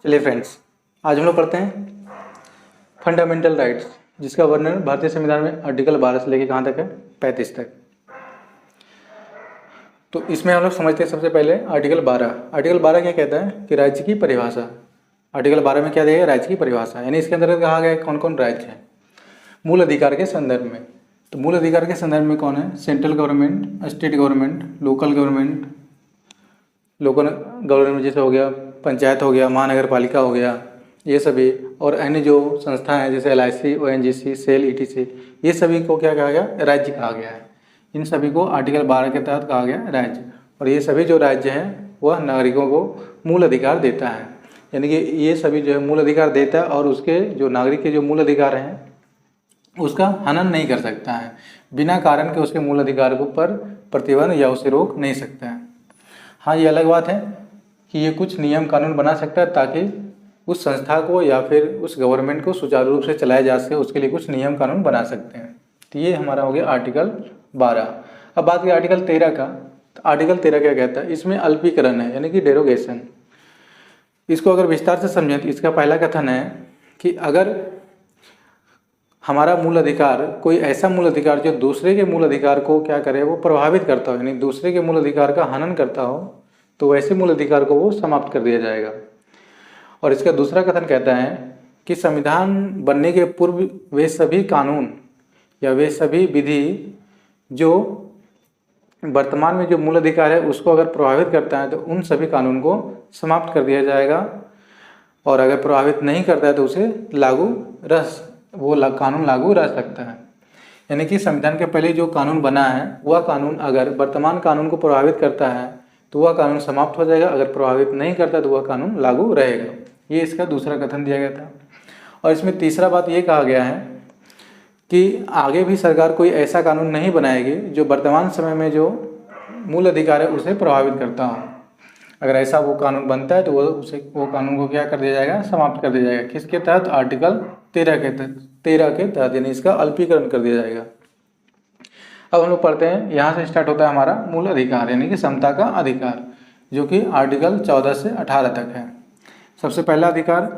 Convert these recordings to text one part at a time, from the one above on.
चलिए फ्रेंड्स, आज हम लोग पढ़ते हैं फंडामेंटल राइट्स, जिसका वर्णन भारतीय संविधान में आर्टिकल 12 से लेकर कहाँ तक है, 35 तक। तो इसमें हम लोग समझते हैं सबसे पहले आर्टिकल 12। आर्टिकल 12 क्या कहता है कि राज्य की परिभाषा। आर्टिकल 12 में क्या दिया है, राज्य की परिभाषा, यानी इसके अंतर्गत कहा गया है कौन कौन राज्य हैं मूल अधिकार के संदर्भ में। तो मूल अधिकार के संदर्भ में कौन है, central government, state government, local government, local government जैसे हो गया पंचायत हो गया, महानगर पालिका हो गया, ये सभी, और अन्य जो संस्थाएं हैं जैसे LIC, ONGC, सेल, ETC, ये सभी को क्या कहा गया, राज्य कहा गया है। इन सभी को आर्टिकल 12 के तहत कहा गया राज्य। और ये सभी जो राज्य हैं वह नागरिकों को मूल अधिकार देता है, यानी कि ये सभी जो है मूल अधिकार देता है और उसके जो नागरिक के जो मूल अधिकार हैं उसका हनन नहीं कर सकता है, बिना कारण के उसके मूल अधिकार को पर प्रतिबंध या उसे रोक नहीं सकता है। हाँ, ये अलग बात है कि ये कुछ नियम कानून बना सकता है ताकि उस संस्था को या फिर उस गवर्नमेंट को सुचारू रूप से चलाया जा सके, उसके लिए कुछ नियम कानून बना सकते हैं। तो ये हमारा हो गया आर्टिकल 12। अब बात करें आर्टिकल 13 का। तो आर्टिकल 13 क्या कहता है, इसमें अल्पीकरण है, यानी कि डेरोगेशन। इसको अगर विस्तार से समझें तो इसका पहला कथन है कि अगर हमारा मूल अधिकार, कोई ऐसा मूल अधिकार जो दूसरे के मूल अधिकार को क्या करे, वो प्रभावित करता हो, यानी दूसरे के मूल अधिकार का हनन करता हो, तो वैसे मूल अधिकार को वो समाप्त कर दिया जाएगा। और इसका दूसरा कथन कहता है कि संविधान बनने के पूर्व वे सभी कानून या वे सभी विधि जो वर्तमान में जो मूल अधिकार है उसको अगर प्रभावित करता है तो उन सभी कानून को समाप्त कर दिया जाएगा, और अगर प्रभावित नहीं करता है तो उसे कानून लागू रह सकता है। यानी कि संविधान के पहले जो कानून बना है वह कानून अगर वर्तमान कानून को प्रभावित करता है तो वह कानून समाप्त हो जाएगा, अगर प्रभावित नहीं करता तो वह कानून लागू रहेगा। ये इसका दूसरा कथन दिया गया था। और इसमें तीसरा बात ये कहा गया है कि आगे भी सरकार कोई ऐसा कानून नहीं बनाएगी जो वर्तमान समय में जो मूल अधिकार है उसे प्रभावित करता हो। अगर ऐसा वो कानून बनता है तो वो कानून को क्या कर दिया जाएगा, समाप्त कर दिया जाएगा। किसके तहत, आर्टिकल 13 के तहत, यानी इसका अल्पीकरण कर दिया जाएगा। अब हम लोग पढ़ते हैं, यहाँ से स्टार्ट होता है हमारा मूल अधिकार, यानी कि समता का अधिकार, जो कि आर्टिकल 14 से 18 तक है। सबसे पहला अधिकार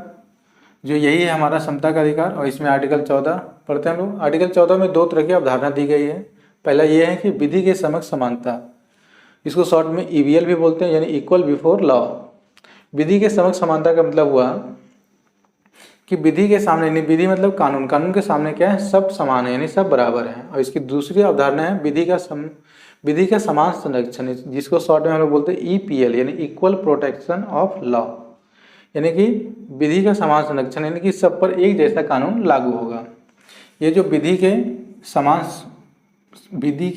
जो यही है हमारा समता का अधिकार, और इसमें आर्टिकल 14 पढ़ते हैं हम लोग। आर्टिकल 14 में दो तरह की अवधारणा दी गई है। पहला ये है कि विधि के समक्ष समानता, इसको शॉर्ट में EBL भी बोलते हैं, यानी इक्वल बिफोर लॉ। विधि के समक्ष समानता का मतलब हुआ कि विधि के सामने, यानी विधि मतलब कानून, कानून के सामने क्या है, सब समान है, यानी सब बराबर हैं। और इसकी दूसरी अवधारणा है विधि का समान संरक्षण, जिसको शॉर्ट में हम लोग बोलते हैं EPL, यानी इक्वल प्रोटेक्शन ऑफ लॉ, यानी कि विधि का समान संरक्षण, यानी कि सब पर एक जैसा कानून लागू होगा। ये जो विधि के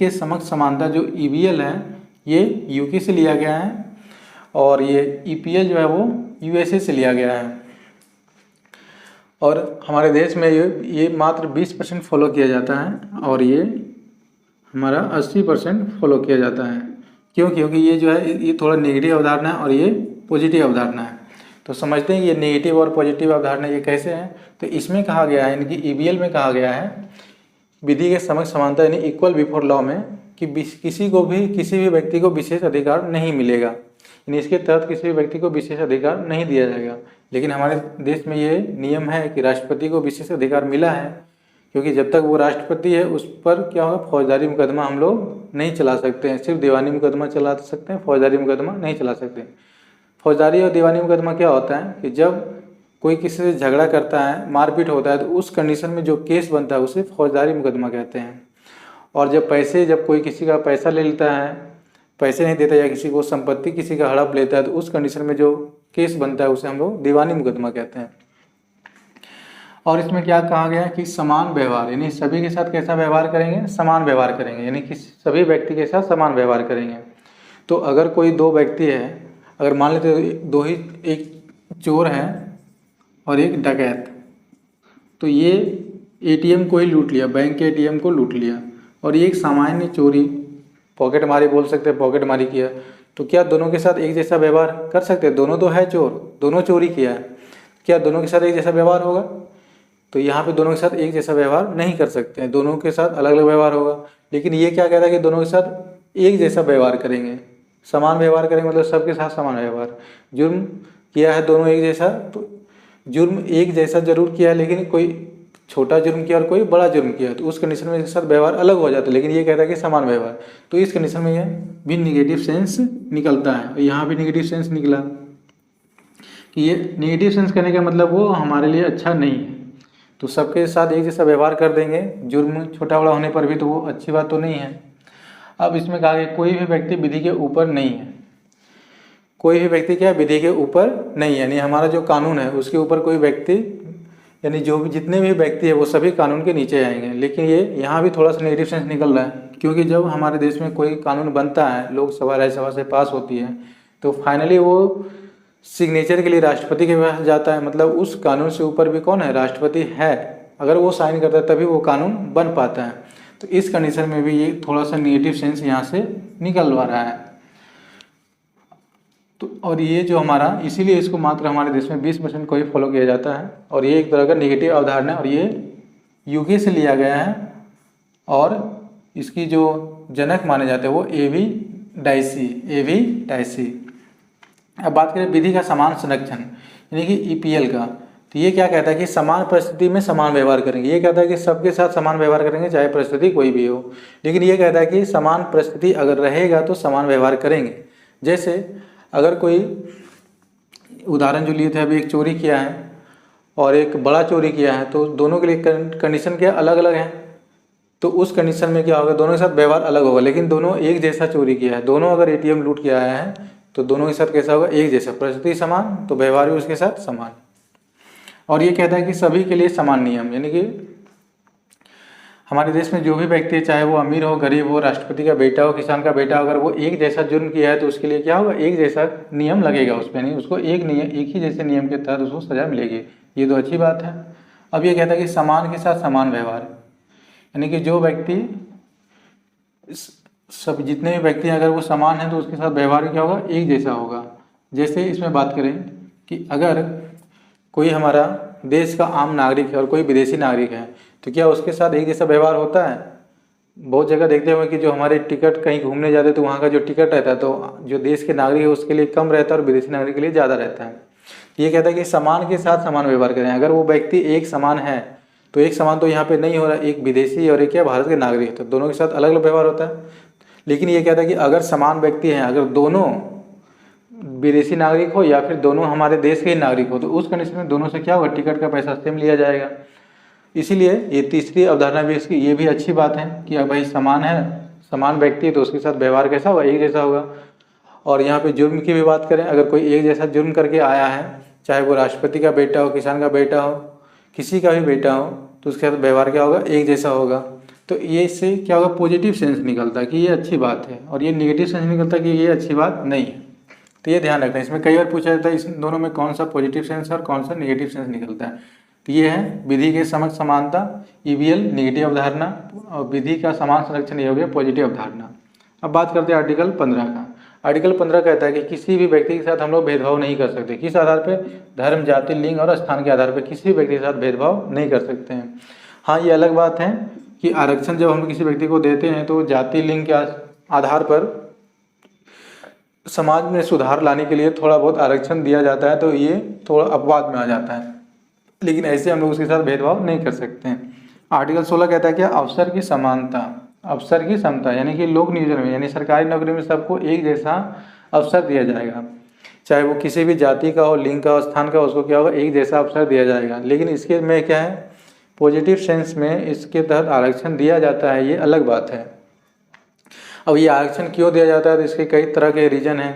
समक्ष समानता जो EBL है ये UK से लिया गया है, और ये EPL जो है वो USA से लिया गया है। और हमारे देश में ये मात्र 20% फॉलो किया जाता है, और ये हमारा 80% फॉलो किया जाता है। क्यों? क्योंकि ये जो है ये थोड़ा नेगेटिव अवधारणा है और ये पॉजिटिव अवधारणा है। तो समझते हैं ये नेगेटिव और पॉजिटिव अवधारणा ये कैसे हैं। तो इसमें कहा गया है, यानी कि EBL में कहा गया है विधि के समक्ष समानता, यानी इक्वल बिफोर लॉ में, कि किसी भी व्यक्ति को विशेष अधिकार नहीं मिलेगा, यानी इसके तहत किसी भी व्यक्ति को विशेष अधिकार नहीं दिया जाएगा। लेकिन हमारे देश में ये नियम है कि राष्ट्रपति को विशेष अधिकार मिला है, क्योंकि जब तक वो राष्ट्रपति है उस पर क्या होगा, फौजदारी मुकदमा हम लोग नहीं चला सकते हैं, सिर्फ दीवानी मुकदमा चला सकते हैं, फौजदारी मुकदमा नहीं चला सकते। फौजदारी और दीवानी मुकदमा क्या होता है कि जब कोई किसी से झगड़ा करता है, मारपीट होता है, तो उस कंडीशन में जो केस बनता है उसे फौजदारी मुकदमा कहते हैं। और जब कोई किसी का पैसा ले लेता है, पैसे नहीं देता, या किसी को संपत्ति किसी का हड़प लेता है, तो उस कंडीशन में जो केस बनता है उसे हम लोग दीवानी मुकदमा कहते हैं। और इसमें क्या कहा गया है कि समान व्यवहार, यानी सभी के साथ कैसा व्यवहार करेंगे, समान व्यवहार करेंगे, यानी कि सभी व्यक्ति के साथ समान व्यवहार करेंगे। तो अगर कोई दो व्यक्ति है, अगर मान लेते एक चोर है और एक डकैत, तो ये ATM को ही लूट लिया, बैंक के ATM को लूट लिया, और ये एक सामान्य चोरी, पॉकेटमारी बोल सकते हैं, पॉकेटमारी किया, तो क्या दोनों के साथ एक जैसा व्यवहार कर सकते हैं? दोनों तो है चोर, दोनों चोरी किया है, क्या दोनों के साथ एक जैसा व्यवहार होगा? तो यहाँ पे दोनों के साथ एक जैसा व्यवहार नहीं कर सकते हैं, दोनों के साथ अलग अलग व्यवहार होगा। लेकिन ये क्या कहता है कि दोनों के साथ एक जैसा व्यवहार करेंगे, समान व्यवहार करेंगे, मतलब सबके साथ समान व्यवहार। जुर्म किया है दोनों एक जैसा, तो जुर्म एक जैसा जरूर किया है, लेकिन कोई छोटा जुर्म किया और कोई बड़ा जुर्म किया, तो उस कंडीशन में इसके साथ व्यवहार अलग हो जाता है। लेकिन ये कहता है कि समान व्यवहार, तो इस कंडीशन में यह भी निगेटिव सेंस निकलता है। और यहाँ भी निगेटिव सेंस निकला कि ये निगेटिव सेंस करने का मतलब वो हमारे लिए अच्छा नहीं है। तो सबके साथ एक जैसा व्यवहार कर देंगे जुर्म छोटा बड़ा होने पर भी, तो वो अच्छी बात तो नहीं है। अब इसमें कहा गया कोई भी व्यक्ति विधि के ऊपर नहीं है। कोई भी व्यक्ति क्या विधि के ऊपर नहीं है, यानी हमारा जो कानून है उसके ऊपर कोई व्यक्ति, यानी जो भी जितने भी व्यक्ति है वो सभी कानून के नीचे आएंगे। लेकिन ये यहाँ भी थोड़ा सा नेगेटिव सेंस निकल रहा है, क्योंकि जब हमारे देश में कोई कानून बनता है, लोकसभा राज्यसभा से पास होती है, तो फाइनली वो सिग्नेचर के लिए राष्ट्रपति के पास जाता है। मतलब उस कानून से ऊपर भी कौन है, राष्ट्रपति है। अगर वो साइन करता है तभी वो कानून बन पाता है। तो इस कंडीशन में भी ये थोड़ा सा नेगेटिव सेंस यहाँ से निकलवा रहा है। तो और ये जो हमारा, इसीलिए इसको मात्र हमारे देश में 20% को ही फॉलो किया जाता है। और ये एक तरह का नेगेटिव अवधारणा है, और ये यूके से लिया गया है। और इसकी जो जनक माने जाते हैं वो एवी डाइसी। अब बात करें विधि का समान संरक्षण, यानी कि ईपीएल का, तो ये क्या कहता है कि समान परिस्थिति में समान व्यवहार करेंगे। ये कहता है कि सबके साथ समान व्यवहार करेंगे, चाहे परिस्थिति कोई भी हो। लेकिन ये कहता है कि समान परिस्थिति अगर रहेगा तो समान व्यवहार करेंगे। जैसे अगर कोई उदाहरण जो लिए थे, अभी एक चोरी किया है और एक बड़ा चोरी किया है, तो दोनों के लिए कंडीशन क्या अलग अलग है। तो उस कंडीशन में क्या होगा, दोनों के साथ व्यवहार अलग होगा। लेकिन दोनों एक जैसा चोरी किया है, दोनों अगर एटीएम लूट के आया है, तो दोनों के साथ कैसा होगा, एक जैसा, परिस्थिति समान, तो व्यवहार भी उसके साथ समान। और ये कहता है कि सभी के लिए समान नियम, यानी कि हमारे देश में जो भी व्यक्ति है, चाहे वो अमीर हो गरीब हो, राष्ट्रपति का बेटा हो किसान का बेटा, अगर वो एक जैसा जुर्म किया है तो उसके लिए क्या होगा, एक जैसा नियम लगेगा उस पर, नहीं उसको एक ही जैसे नियम के तहत उसको सजा मिलेगी। ये तो अच्छी बात है। अब ये कहता है कि समान के साथ समान व्यवहार, यानी कि जो व्यक्ति सब जितने भी व्यक्ति अगर वो समान है तो उसके साथ व्यवहार क्या होगा, एक जैसा होगा। जैसे इसमें बात करें कि अगर कोई हमारा देश का आम नागरिक है और कोई विदेशी नागरिक है, तो क्या उसके साथ एक जैसा व्यवहार होता है। बहुत जगह देखते हुए कि जो हमारे टिकट कहीं घूमने जाते हैं तो वहाँ का जो टिकट रहता है, तो जो देश के नागरिक है उसके लिए कम रहता है और विदेशी नागरिक के लिए ज़्यादा रहता है। ये कहता है कि समान के साथ समान व्यवहार करें। अगर वो व्यक्ति एक समान है तो एक समान तो यहाँ पे नहीं हो रहा, एक विदेशी और एक क्या भारत के नागरिक है, तो दोनों के साथ अलग अलग व्यवहार होता है। लेकिन ये कहता है कि अगर समान व्यक्ति हैं, अगर दोनों विदेशी नागरिक हो या फिर दोनों हमारे देश के ही नागरिक हो, तो उस कंडीशन में दोनों से क्या होगा, टिकट का पैसा सेम लिया जाएगा। इसीलिए ये तीसरी अवधारणा भी इसकी, ये भी अच्छी बात है कि भाई समान है, समान व्यक्ति है तो उसके साथ व्यवहार कैसा होगा, एक जैसा होगा। और यहाँ पे जुर्म की भी बात करें, अगर कोई एक जैसा जुर्म करके आया है, चाहे वो राष्ट्रपति का बेटा हो, किसान का बेटा हो, किसी का भी बेटा हो, तो उसके साथ व्यवहार क्या होगा, एक जैसा होगा। तो ये इससे क्या होगा, पॉजिटिव सेंस निकलता है कि ये अच्छी बात है, और ये नेगेटिव सेंस निकलता है कि ये अच्छी बात नहीं है। तो ये ध्यान रखना है। इसमें कई बार पूछा जाता है इस दोनों में कौन सा पॉजिटिव सेंस और कौन सा नेगेटिव सेंस निकलता है। तो ये है विधि के समझ समानता, ईवीएल नेगेटिव अवधारणा, और विधि का समान संरक्षण ये हो गया पॉजिटिव अवधारणा। अब बात करते हैं आर्टिकल 15 का। आर्टिकल 15 कहता है कि किसी भी व्यक्ति के साथ हम लोग भेदभाव नहीं कर सकते। किस आधार पर, धर्म जाति लिंग और स्थान के आधार पर किसी भी व्यक्ति के साथ भेदभाव नहीं कर सकते हैं। हाँ, ये अलग बात है कि आरक्षण जब हम किसी व्यक्ति को देते हैं तो जाति लिंग के आधार पर समाज में सुधार लाने के लिए थोड़ा बहुत आरक्षण दिया जाता है, तो ये थोड़ा अपवाद में आ जाता है। लेकिन ऐसे हम लोग उसके साथ भेदभाव नहीं कर सकते हैं। आर्टिकल 16 कहता है कि अवसर की समानता, अवसर की समता, यानी कि लोक नियोजन में, यानी सरकारी नौकरी में सबको एक जैसा अवसर दिया जाएगा। चाहे वो किसी भी जाति का हो, लिंग का हो, स्थान का हो, उसको क्या होगा, एक जैसा अवसर दिया जाएगा। लेकिन इसके में क्या है, पॉजिटिव सेंस में इसके तहत आरक्षण दिया जाता है, ये अलग बात है। अब ये आरक्षण क्यों दिया जाता है, तो इसके कई तरह के रीज़न हैं।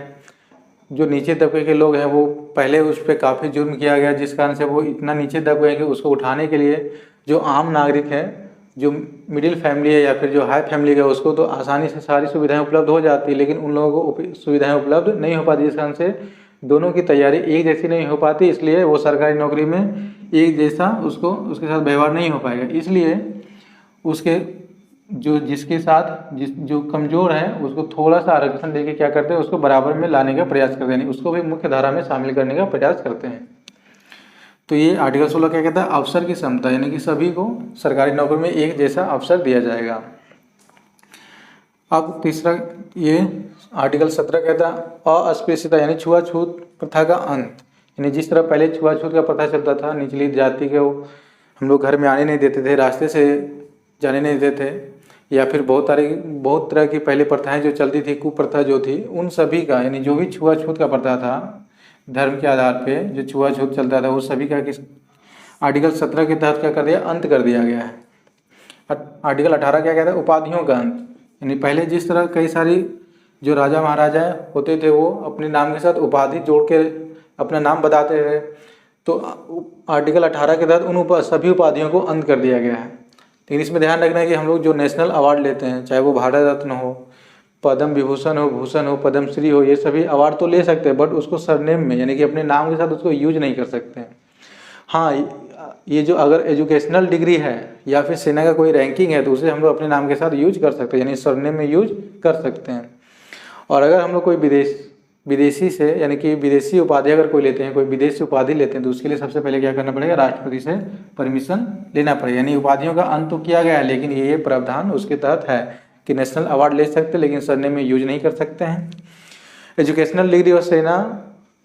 जो नीचे तबके के लोग हैं वो पहले उस पर काफ़ी जुर्म किया गया, जिस कारण से वो इतना नीचे दब गए कि उसको उठाने के लिए जो आम नागरिक है, जो मिडिल फैमिली है या फिर जो हाई फैमिली है, उसको तो आसानी से सारी सुविधाएं उपलब्ध हो जाती है, लेकिन उन लोगों को सुविधाएं उपलब्ध नहीं हो पाती, जिस कारण से दोनों की तैयारी एक जैसी नहीं हो पाती। इसलिए वो सरकारी नौकरी में एक जैसा उसको उसके साथ व्यवहार नहीं हो पाएगा। इसलिए उसके जिसके साथ जो कमज़ोर है उसको थोड़ा सा आरक्षण देके क्या करते हैं, उसको बराबर में लाने का प्रयास करते हैं, उसको भी मुख्य धारा में शामिल करने का प्रयास करते हैं। तो ये आर्टिकल 16 क्या कहता है, अवसर की समता, यानी कि सभी को सरकारी नौकरी में एक जैसा अवसर दिया जाएगा। अब तीसरा ये आर्टिकल 17 कहता है अस्पृश्यता, यानी छुआछूत प्रथा का अंत, यानी जिस तरह पहले छुआछूत का प्रथा चलता था, निचली जाति के वो हम लोग घर में आने नहीं देते थे, रास्ते से जाने नहीं देते थे, या फिर बहुत तरह की पहले प्रथाएं जो चलती थी, कुप्रथा जो थी, उन सभी का यानी जो भी छुआछूत का प्रथा था धर्म के आधार पे जो छुआछूत चलता था, वो सभी का किस आर्टिकल 17 के तहत क्या कर दिया, अंत कर दिया गया है। आर्टिकल 18 क्या कहता है, उपाधियों का अंत। यानी पहले जिस तरह कई सारी जो राजा महाराजा होते थे वो अपने नाम के साथ उपाधि जोड़ के अपना नाम बताते थे, तो आर्टिकल 18 के तहत उन सभी उपाधियों को अंत कर दिया गया है। लेकिन इसमें ध्यान रखना है कि हम लोग जो नेशनल अवार्ड लेते हैं, चाहे वो भारत रत्न हो, पद्म विभूषण हो, भूषण हो, पद्मश्री हो, ये सभी अवार्ड तो ले सकते हैं, बट उसको सरनेम में यानी कि अपने नाम के साथ उसको यूज नहीं कर सकते हैं। हाँ, ये जो अगर एजुकेशनल डिग्री है या फिर सेना का कोई रैंकिंग है तो उसे हम लोग अपने नाम के साथ यूज कर सकते हैं, यानी सरनेम में यूज कर सकते हैं। और अगर हम लोग कोई विदेशी से यानी कि विदेशी उपाधि अगर कोई लेते हैं, कोई विदेशी उपाधि लेते हैं, तो उसके लिए सबसे पहले क्या करना पड़ेगा, राष्ट्रपति से परमिशन लेना पड़ेगा। यानी उपाधियों का अंत तो किया गया है, लेकिन ये प्रावधान उसके तहत है कि नेशनल अवार्ड ले सकते हैं लेकिन सरनेम में यूज नहीं कर सकते हैं। एजुकेशनल डिग्री और सेना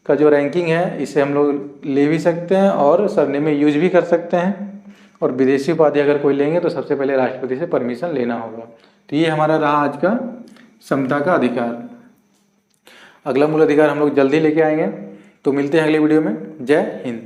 का जो रैंकिंग है इसे हम लोग ले भी सकते हैं और सरनेम में यूज भी कर सकते हैं। और विदेशी उपाधि अगर कोई लेंगे तो सबसे पहले राष्ट्रपति से परमिशन लेना होगा। तो ये हमारा रहा आज का समता का अधिकार। अगला मूल अधिकार हम लोग जल्दी लेके आएंगे, तो मिलते हैं अगली वीडियो में। जय हिंद।